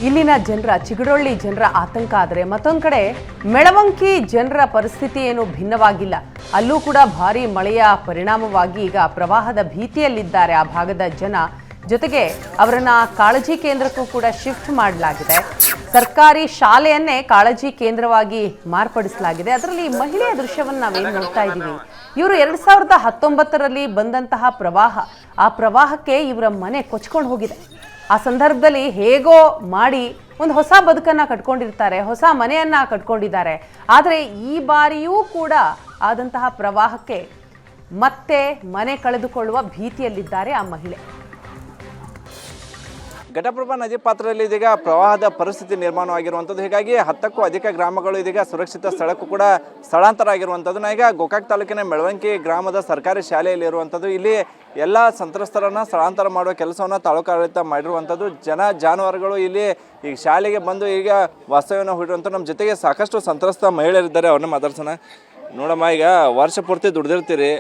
ಇಲ್ಲಿನ ಜನರ ಚಿಗಡೊಳ್ಳಿ ಜನರ ಆತಂಕ ಆದರೆ ಮತ್ತೊಂದು ಕಡೆ ಮೆಳವಂಕಿ ಜನರ ಪರಿಸ್ಥಿತಿ ಏನು ಭಿನ್ನವಾಗಿಲ್ಲ. ಅಲ್ಲೂ ಕೂಡ ಭಾರೀ ಮಳೆಯ ಪರಿಣಾಮವಾಗಿ ಈಗ ಪ್ರವಾಹದ ಭೀತಿಯಲ್ಲಿದ್ದಾರೆ ಆ ಭಾಗದ ಜನ. ಜೊತೆಗೆ ಅವರನ್ನ ಕಾಳಜಿ ಕೇಂದ್ರಕ್ಕೂ ಕೂಡ ಶಿಫ್ಟ್ ಮಾಡಲಾಗಿದೆ. ಸರ್ಕಾರಿ ಶಾಲೆಯನ್ನೇ ಕಾಳಜಿ ಕೇಂದ್ರವಾಗಿ ಮಾರ್ಪಡಿಸಲಾಗಿದೆ. ಅದರಲ್ಲಿ ಮಹಿಳೆಯ ದೃಶ್ಯವನ್ನು ನಾವೇನು ನೋಡ್ತಾ ಇದ್ದೀವಿ. ಇವರು 2019ರಲ್ಲಿ ಬಂದಂತಹ ಪ್ರವಾಹ, ಆ ಪ್ರವಾಹಕ್ಕೆ ಇವರ ಮನೆ ಕೊಚ್ಕೊಂಡು ಹೋಗಿದೆ. ಆ ಸಂದರ್ಭದಲ್ಲಿ ಹೇಗೋ ಮಾಡಿ ಒಂದು ಹೊಸ ಬದುಕನ್ನು ಕಟ್ಕೊಂಡಿರ್ತಾರೆ, ಹೊಸ ಮನೆಯನ್ನ ಕಟ್ಕೊಂಡಿದ್ದಾರೆ. ಆದರೆ ಈ ಬಾರಿಯೂ ಕೂಡ ಆದಂತಹ ಪ್ರವಾಹಕ್ಕೆ ಮತ್ತೆ ಮನೆ ಕಳೆದುಕೊಳ್ಳುವ ಭೀತಿಯಲ್ಲಿದ್ದಾರೆ ಆ ಮಹಿಳೆ. ಘಟಪ್ರಭಾ ನದಿ ಪಾತ್ರದಲ್ಲಿ ಇದೀಗ ಪ್ರವಾಹದ ಪರಿಸ್ಥಿತಿ ನಿರ್ಮಾಣವಾಗಿರುವಂಥದ್ದು. ಹೀಗಾಗಿ 10ಕ್ಕೂ ಅಧಿಕ ಗ್ರಾಮಗಳು ಇದೀಗ ಸುರಕ್ಷಿತ ಸ್ಥಳಕ್ಕೂ ಕೂಡ ಸ್ಥಳಾಂತರ ಆಗಿರುವಂಥದ್ದು. ನಾನೀಗ ಗೋಕಾಕ್ ತಾಲೂಕಿನ ಮೆಳವಂಕಿ ಗ್ರಾಮದ ಸರ್ಕಾರಿ ಶಾಲೆಯಲ್ಲಿ ಇರುವಂಥದ್ದು. ಇಲ್ಲಿ ಎಲ್ಲ ಸಂತ್ರಸ್ತರನ್ನು ಸ್ಥಳಾಂತರ ಮಾಡುವ ಕೆಲಸವನ್ನು ತಾಲೂಕು ಆಡಳಿತ ಮಾಡಿರುವಂಥದ್ದು. ಜಾನುವಾರುಗಳು ಇಲ್ಲಿ ಈಗ ಶಾಲೆಗೆ ಬಂದು ಈಗ ವಾಸ್ತವ್ಯವನ್ನು ಹೂಡಿರುವಂಥ ನಮ್ಮ ಜೊತೆಗೆ ಸಾಕಷ್ಟು ಸಂತ್ರಸ್ತ ಮಹಿಳೆಯರಿದ್ದಾರೆ. ಅವ್ರನ್ನ ಮಾತಾಡ್ಸೋಣ. ನೋಡಮ್ಮ, ಈಗ ವರ್ಷ ಪೂರ್ತಿ ದುಡ್ದಿರ್ತೀರಿ,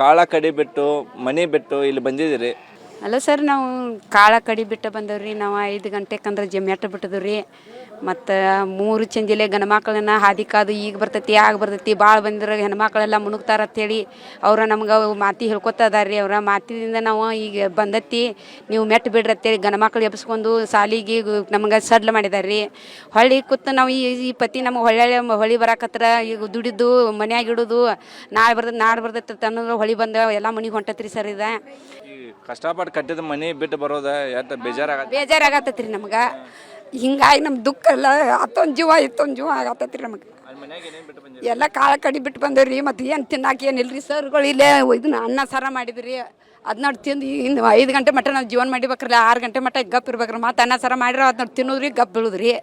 ಕಾಳ ಕಡಿ ಬಿಟ್ಟು ಮನೆ ಬಿಟ್ಟು ಇಲ್ಲಿ ಬಂದಿದ್ದೀರಿ. ಅಲ್ಲ ಸರ್, ನಾವು ಕಾಳ ಕಡಿ ಬಿಟ್ಟು ಬಂದವ್ರಿ. ನಾವು 5 ಗಂಟೆಕಂದ್ರೆ ಮೆಟ್ಟ ಬಿಟ್ಟದ್ವಿ ರೀ. ಮತ್ತು 3 ಚಂಜಿಲೆ ಗಣಮಕ್ಳನ್ನ ಹಾದಿ ಕಾದು ಈಗ ಬರ್ತೈತಿ ಆಗ ಬರ್ತೈತಿ, ಭಾಳ ಬಂದ್ರೆ ಹೆಣ್ಮಕ್ಳೆಲ್ಲ ಮುಣುಗ್ತಾರ ಅಂತೇಳಿ ಅವ್ರ ನಮ್ಗೆ ಮಾತಿ ಹೇಳ್ಕೊತಾ ಇದಾರೆ ರೀ. ಅವರ ಮಾತಿನಿಂದ ನಾವು ಈಗ ಬಂದೈತಿ, ನೀವು ಮೆಟ್ಟು ಬಿಡ್ರಿ ಅಂತೇಳಿ ಗಣಮಕ್ಳು ಎಬ್ಸ್ಕೊಂಡು ಸಾಲಿಗೆ ನಮ್ಗೆ ಸಡ್ಲು ಮಾಡಿದಾರೆ ರೀ. ಹೊಳ್ಳಿ ಕೂತು ನಾವು ಈ ಪತಿ ನಮಗೆ ಹೊಳಿ ಬರಾಕತ್ರ ಈಗ ದುಡಿದು ಮನ್ಯಾಗ ಇಡೋದು, ನಾಳೆ ಬರ್ತೈತಿ ಅನ್ನೋದು ಹೊಳಿ ಬಂದ ಎಲ್ಲ ಮನೆಗೆ ಹೊಂಟತ್ರಿ ಸರ್. ಇದು ಕಷ್ಟಪಟ್ಟು ಕಟ್ಟಿದ ಮನೆ ಬಿಟ್ಟು ಬರೋದ ಎಷ್ಟು ಬೇಜಾರಾಗತ್ತೈತಿ ರೀ ನಮ್ಗೆ. ಹಿಂಗಾಗಿ ನಮ್ಮ ದುಃಖ ಎಲ್ಲ ಹತ್ತೊಂದು ಜೀವ ಆಗತ್ತೈತಿ ರೀ ನಮಗೆ. ಎಲ್ಲ ಕಾಳ ಕಡಿ ಬಿಟ್ಟು ಬಂದೇವ್ರಿ. ಮತ್ತು ಏನು ತಿನ್ನಾಕ ಏನಿಲ್ರಿ ಸರ್ಗಳು ಇಲ್ಲೇ ಇದನ್ನ ಅನ್ನ ಸಾರ ಮಾಡಿದ್ರಿ. ಅದನ್ನ ತಿಂದು ಇನ್ನು 5 ಗಂಟೆ ಮಟ್ಟ ನಾವು ಜೀವನ ಮಾಡಿಬೇಕ್ರಲ್ಲ, 6 ಗಂಟೆ ಮಟ್ಟ ಗಪ್ ಇರ್ಬೇಕ್ರಿ. ಮತ್ತು ಅನ್ನ ಸಾರ ಮಾಡಿರೋ ಅದನ್ನ ತಿನ್ನೋದ್ರಿ, ಗಪ್ ಬೀಳುದ್ರಿ.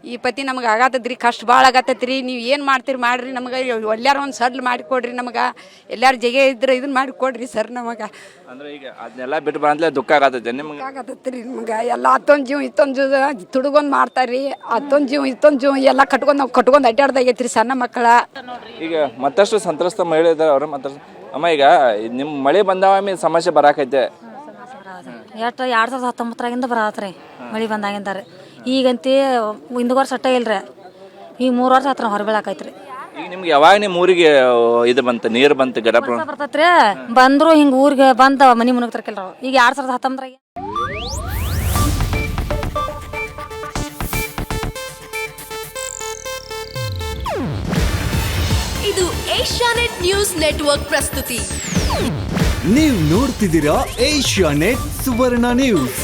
ಈ ಪತಿ ನಮ್ಗೆ ಆಗತ್ತದ್ರಿ, ಕಷ್ಟ ಭಾಳ ಆಗತ್ತೈತಿ ರೀ. ನೀವು ಏನು ಮಾಡ್ತೀರಿ ಮಾಡಿರಿ, ನಮಗೆ ಎಲ್ಲಾರು ಒಂದು ಸಡ್ಲು ಮಾಡಿಕೊಡ್ರಿ. ನಮಗೆ ಎಲ್ಲಾರು ಜಗೆ ಇದ್ರೆ ಇದನ್ನ ಮಾಡಿಕೊಡ್ರಿ ಸರ್. ನಮಗೆ ಅಂದ್ರೆ ಈಗ ಅದನ್ನೆಲ್ಲ ಬಿಟ್ಟು ಬಂದ್ಲೇ ದುಃಖ ಆಗತ್ತೈತೆ ನಿಮ್ಗೆ? ಆಗತ್ತೈತಿ ರೀ ನಮ್ಗೆ. ಎಲ್ಲ ಹತ್ತೊಂದು ಜೀವ ಇತ್ತೊಂದು ಜೀವ ತುಡುಗೊಂದು ಮಾಡ್ತಾರ್ರಿ. ಹತ್ತೊಂದು ಜೀವ ಎಲ್ಲ ಕಟ್ಕೊಂಡು ಅಡ್ಡಾಡ್ದಾಗೈತಿ ರೀ ಸಣ್ಣ ಮಕ್ಕಳ. ಈಗ ಮತ್ತಷ್ಟು ಸಂತ್ರಸ್ತ ಮಹಿಳೆ ಇದ್ದಾರೆ, ಅವ್ರ ಮಾತಾಡ್ಸ. ಅಮ್ಮ, ಈಗ ನಿಮ್ಮ ಮಳೆ ಬಂದಾವ ಸಮಸ್ಯೆ ಬರಾಕೈತೆ ಎಷ್ಟು 2019 ಬರತ್ರಿ ಮಳೆ ಬಂದಾಗಿಂದಾರೆ. ಈಗಂತೂ ಹಿಂದೆ ವರ್ಷ ಅಟ್ಟ ಇಲ್ರಿ, ಈಗ 3 ವರ್ಷ ಹತ್ರ ಹೊರಬೀಳಾಕೈತ್ರಿ. ಈಗ ನಿಮ್ಗೆ ಯಾವಾಗ ನಿಮ್ಮ ಊರಿಗೆ ಇದು ಬಂತು, ನೀರು ಬಂತು, ಘಟಪ್ರಭಾ ಬರ್ತೈತ್ರಿ. ಬಂದ್ರು ಹಿಂಗೆ ಊರಿಗೆ ಬಂದ ಮನೆ ಮುನುಗ್ತಾರಕಿಲ್ರ. ಈಗ 2019 ಇದು ಏಷ್ಯಾನೆಟ್ ನ್ಯೂಸ್ ನೆಟ್ವರ್ಕ್ ಪ್ರಸ್ತುತಿ. ನೀವು ನೋಡ್ತಿದ್ದೀರಾ ಏಷ್ಯಾನೆಟ್ ಸುವರ್ಣ ನ್ಯೂಸ್.